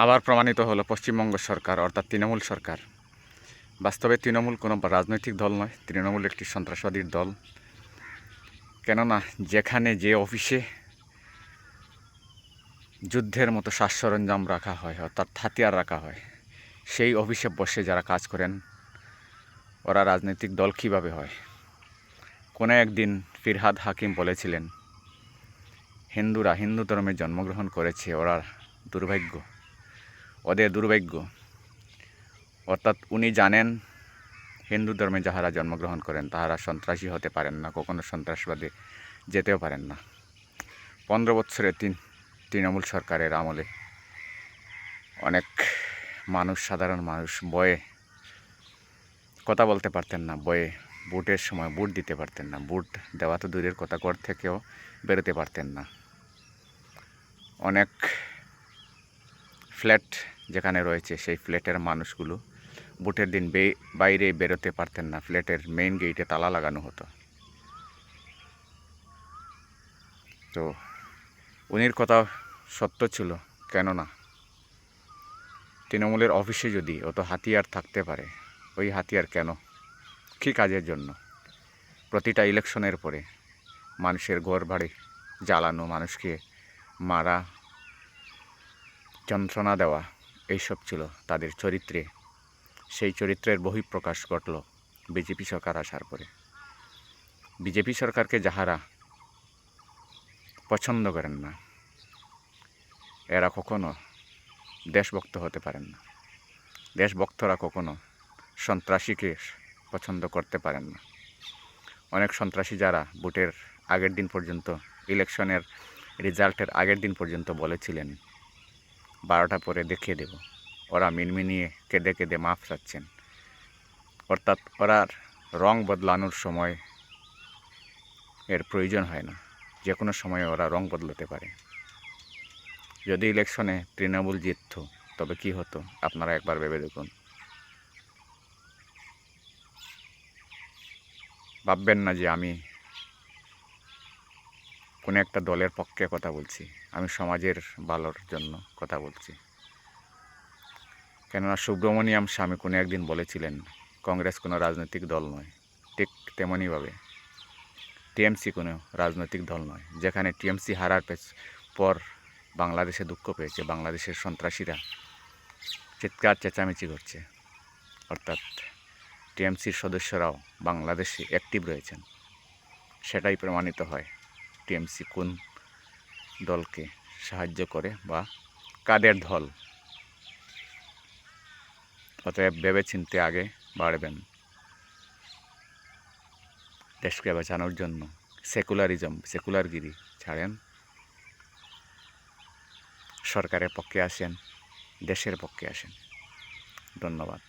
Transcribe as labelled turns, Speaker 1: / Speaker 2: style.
Speaker 1: আবার প্রমাণিত হলো পশ্চিমবঙ্গ সরকার অর্থাৎ তৃণমূল সরকার। বাস্তবে তৃণমূল কোনো রাজনৈতিক দল নয়, তৃণমূল একটি সন্ত্রাসবাদীর দল। কেননা যেখানে যে অফিসে যুদ্ধের মতো শ্বাস সরঞ্জাম রাখা হয় অর্থাৎ হাতিয়ার রাখা হয়, সেই অফিসে বসে যারা কাজ করেন ওরা রাজনৈতিক দল কীভাবে হয়? কোনো একদিন ফিরহাদ হাকিম বলেছিলেন, হিন্দুরা হিন্দু ধর্মে জন্মগ্রহণ করেছে, ওরা দুর্ভাগ্য, ওদের দুর্ভাগ্য। অর্থাৎ উনি জানেন হিন্দু ধর্মে যাহারা জন্মগ্রহণ করেন তাহারা সন্ত্রাসী হতে পারেন না, কখনো সন্ত্রাসবাদে যেতেও পারেন না। 15 বছরে তৃণমূল সরকারের আমলে অনেক মানুষ, সাধারণ মানুষ ভয়ে কথা বলতে পারতেন না, ভয়ে ভোটের সময় ভোট দিতে পারতেন না, ভোট দেওয়া তো দূরের কথা, ঘর থেকেও বেরোতে পারতেন না। অনেক ফ্ল্যাট যেখানে রয়েছে সেই ফ্ল্যাটের মানুষগুলো ভোটের দিন বাইরে বেরোতে পারতেন না, ফ্ল্যাটের মেইন গেটে তালা লাগানো হতো। তো উনির কথা সত্য ছিল, কেননা তৃণমূলের অফিসে যদি অত হাতিয়ার থাকতে পারে, ওই হাতিয়ার কেন, কী কাজের জন্য? প্রতিটা ইলেকশনের পরে মানুষের ঘর বাড়ি জ্বালানো, মানুষকে মারা, যন্ত্রণা দেওয়া, এইসব ছিল তাদের চরিত্রে। সেই চরিত্রের বহিঃপ্রকাশ ঘটল বিজেপি সরকার আসার পরে। বিজেপি সরকারকে যাহারা পছন্দ করেন না, এরা কখনো দেশভক্ত হতে পারেন না। দেশভক্তরা কখনো সন্ত্রাসীকে পছন্দ করতে পারেন না। অনেক সন্ত্রাসী যারা ভোটের আগের দিন পর্যন্ত, ইলেকশনের রেজাল্টের আগের দিন পর্যন্ত বলেছিলেন 12টা পরে দেখিয়ে দেব, ওরা মিনমিনিয়ে কেঁদে কেঁদে মাফ চাচ্ছেন। অর্থাৎ ওরা রং বদলানোর সময় এর প্রয়োজন হয় না, যে কোনো সময়ে ওরা রং বদলাতে পারে। যদি ইলেকশনে তৃণমূল জিতত তবে কি হতো আপনারা একবার ভেবে দেখুন। ভাববেন না যে আমি কোনো একটা দলের পক্ষে কথা বলছি, আমি সমাজের ভালোর জন্য কথা বলছি। কেননা সুব্রমণিয়াম স্বামী কোনো একদিন বলেছিলেন, কংগ্রেস কোনো রাজনৈতিক দল নয়। ঠিক তেমনইভাবে টিএমসি কোনো রাজনৈতিক দল নয়। যেখানে টিএমসি হারার পর বাংলাদেশে দুঃখ পেয়েছে, বাংলাদেশের সন্ত্রাসীরা চিৎকার চেঁচামেচি করছে, অর্থাৎ টিএমসির সদস্যরাও বাংলাদেশে অ্যাক্টিভ রয়েছেন। সেটাই প্রমাণিত হয় টিএমসি কোন দলকে সাহায্য করে বা কাদের দল। অতএব ভেবেচিন্তে আগে বাড়বেন। দেশকে বাঁচানোর জন্য সেকুলারগিরি ছাড়েন, সরকারের পক্ষে আসেন, দেশের পক্ষে আসেন। ধন্যবাদ।